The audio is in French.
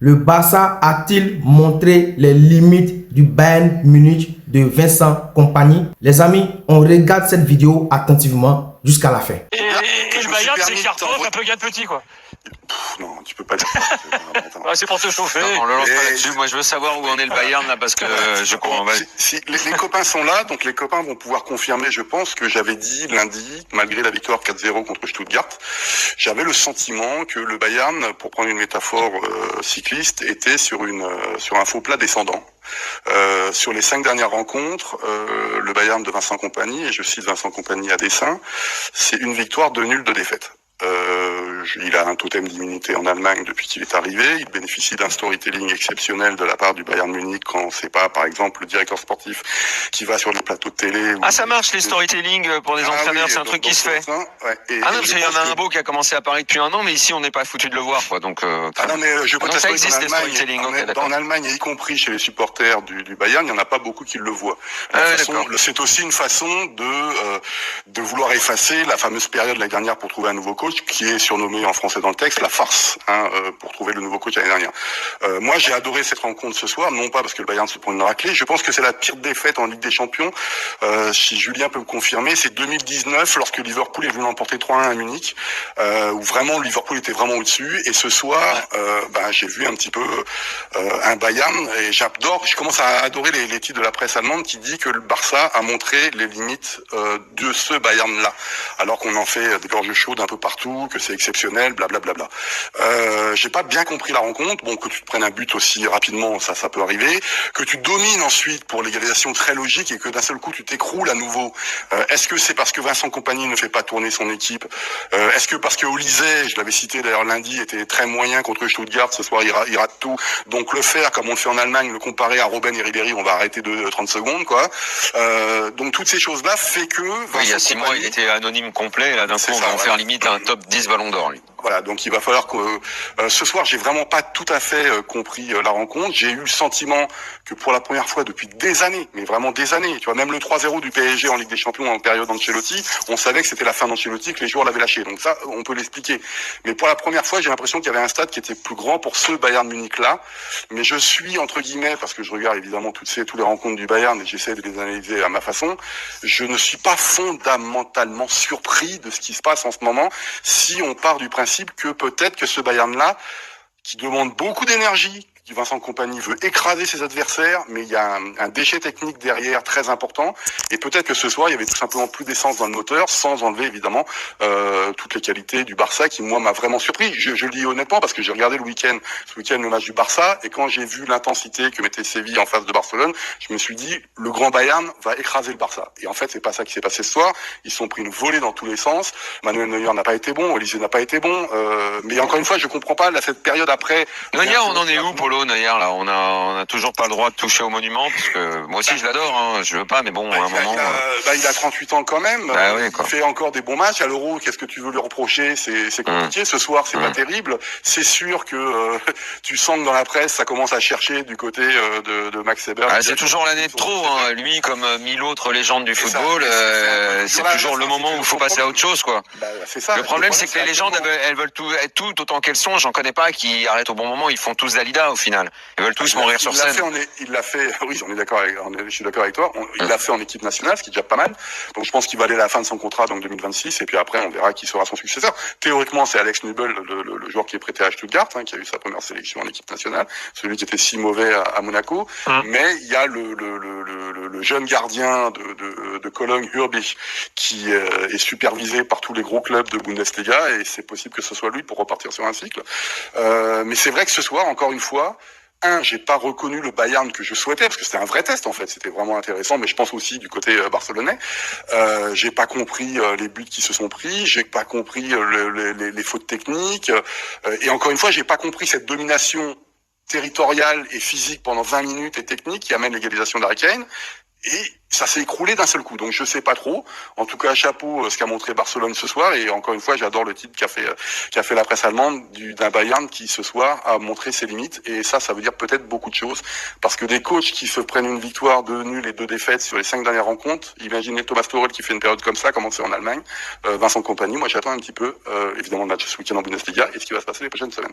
Le Barça a-t-il montré les limites du Bayern Munich de Vincent Kompany? Les amis, on regarde cette vidéo attentivement jusqu'à la fin. Et le Bayern, c'est Karpov un peu gars de petit, quoi. Non, tu peux pas dire ça. C'est pour te chauffer. On le lance pas là-dessus. Moi, je veux savoir où en est le Bayern, là, parce que je comprends. Les copains sont là, donc les copains vont pouvoir confirmer, je pense, que j'avais dit lundi, malgré la victoire 4-0 contre Stuttgart, j'avais le sentiment que le Bayern, pour prendre une métaphore cycliste, était sur un faux plat descendant. Sur les 5 dernières rencontres, le Bayern de Vincent Kompany, et je cite Vincent Kompany à dessein, c'est une victoire, 2 nuls, 2 défaites. Il a un totem d'immunité en Allemagne depuis qu'il est arrivé. Il bénéficie d'un storytelling exceptionnel de la part du Bayern Munich quand c'est pas, par exemple, le directeur sportif qui va sur les plateaux de télé. Ah, ça marche les storytelling pour les entraîneurs, oui, c'est un truc qui se fait. Ouais. Non, parce qu'il y en a un beau qui a commencé à Paris depuis un an, mais ici on n'est pas foutu de le voir, quoi. Donc. non, mais je peux t'assurer qu'en Allemagne, et y compris chez les supporters du Bayern, il n'y en a pas beaucoup qui le voient. C'est aussi une façon de vouloir effacer la fameuse période de l'année dernière pour trouver un nouveau coach, qui est surnommé en français dans le texte la farce, pour trouver le nouveau coach l'année dernière. Moi, j'ai adoré cette rencontre ce soir, non pas parce que le Bayern se prend une raclée, je pense que c'est la pire défaite en Ligue des Champions, si Julien peut me confirmer, c'est 2019 lorsque Liverpool est venu l'emporter 3-1 à Munich, où vraiment Liverpool était vraiment au-dessus, et ce soir, j'ai vu un petit peu un Bayern, et je commence à adorer les titres de la presse allemande qui dit que le Barça a montré les limites de ce Bayern-là, alors qu'on en fait des gorges chaudes un peu partout, que c'est exceptionnel, blablabla. J'ai pas bien compris la rencontre. Bon, que tu te prennes un but aussi rapidement, ça peut arriver. Que tu domines ensuite pour l'égalisation très logique et que d'un seul coup tu t'écroules à nouveau. Est-ce que c'est parce que Vincent Kompany ne fait pas tourner son équipe? Est-ce que parce que Olise, je l'avais cité d'ailleurs lundi, était très moyen contre Stuttgart, ce soir il rate tout. Donc le faire comme on le fait en Allemagne, le comparer à Robben et Ribéry, on va arrêter de 30 secondes, quoi. Donc toutes ces choses-là fait que il y a 6 mois, il était anonyme complet, là d'un coup on va en faire limite un top 10 ballon d'or, lui. Voilà, donc il va falloir que ce soir, j'ai vraiment pas tout à fait compris la rencontre. J'ai eu le sentiment que pour la première fois depuis des années, mais vraiment des années, tu vois, même le 3-0 du PSG en Ligue des Champions en période d'Ancelotti, on savait que c'était la fin d'Ancelotti, que les joueurs l'avaient lâché. Donc ça, on peut l'expliquer. Mais pour la première fois, j'ai l'impression qu'il y avait un stade qui était plus grand pour ce Bayern Munich-là. Mais je suis, entre guillemets, parce que je regarde évidemment toutes les rencontres du Bayern et j'essaie de les analyser à ma façon, je ne suis pas fondamentalement surpris de ce qui se passe en ce moment si on part du principe que peut-être que ce Bayern-là, qui demande beaucoup d'énergie, Vincent Kompany veut écraser ses adversaires, mais il y a un déchet technique derrière très important, et peut-être que ce soir, il y avait tout simplement plus d'essence dans le moteur, sans enlever évidemment toutes les qualités du Barça, qui moi m'a vraiment surpris. Je le dis honnêtement, parce que j'ai regardé ce week-end le match du Barça, et quand j'ai vu l'intensité que mettait Séville en face de Barcelone, je me suis dit, le grand Bayern va écraser le Barça. Et en fait, c'est pas ça qui s'est passé ce soir. Ils se sont pris une volée dans tous les sens. Manuel Neuer n'a pas été bon, Olise n'a pas été bon, mais encore une fois, je comprends pas cette période après. Neuer, on en est où, Polo? Neuer, là, on a toujours pas le droit de toucher au monument, parce que moi aussi je l'adore, hein, je veux pas, mais bon, à un moment. Il a 38 ans quand même. Oui, il fait encore des bons matchs à l'Euro. Qu'est-ce que tu veux lui reprocher? C'est compliqué. Ce soir, c'est pas terrible. C'est sûr que tu sens que dans la presse, ça commence à chercher du côté de Max Eber. C'est toujours l'année de trop, hein. Lui, comme 1000 autres légendes du football, c'est toujours le moment où il faut passer à autre chose, quoi. C'est ça. Le problème, c'est que les légendes, elles veulent tout être toutes autant qu'elles sont. J'en connais pas qui arrêtent au bon moment. Ils font tous Dalida au final. Ils veulent tous mourir sur scène. Il l'a fait, oui, je suis d'accord avec toi. Il l'a fait en équipe nationale, ce qui est déjà pas mal. Donc je pense qu'il va aller à la fin de son contrat, donc 2026, et puis après on verra qui sera son successeur. Théoriquement, c'est Alex Nübel, le joueur qui est prêté à Stuttgart, qui a eu sa première sélection en équipe nationale, celui qui était si mauvais à Monaco. Mais il y a le jeune gardien de Cologne, Hürbich, qui est supervisé par tous les gros clubs de Bundesliga, et c'est possible que ce soit lui pour repartir sur un cycle. Mais c'est vrai que ce soir, encore une fois, j'ai pas reconnu le Bayern que je souhaitais, parce que c'était un vrai test en fait, c'était vraiment intéressant, mais je pense aussi du côté barcelonais. J'ai pas compris les buts qui se sont pris, j'ai pas compris les fautes techniques, et encore une fois, j'ai pas compris cette domination territoriale et physique pendant 20 minutes et technique qui amène l'égalisation d'Harry Kane. Et ça s'est écroulé d'un seul coup, donc je sais pas trop. En tout cas, chapeau ce qu'a montré Barcelone ce soir, et encore une fois, j'adore le titre qu'a fait la presse allemande d'un Bayern qui ce soir a montré ses limites, et ça veut dire peut-être beaucoup de choses, parce que des coachs qui se prennent une victoire, 2 nuls et 2 défaites sur les 5 dernières rencontres, imaginez Thomas Tuchel qui fait une période comme ça, comment c'est en Allemagne, Vincent Kompany, moi j'attends un petit peu, évidemment le match ce week-end en Bundesliga, et ce qui va se passer les prochaines semaines.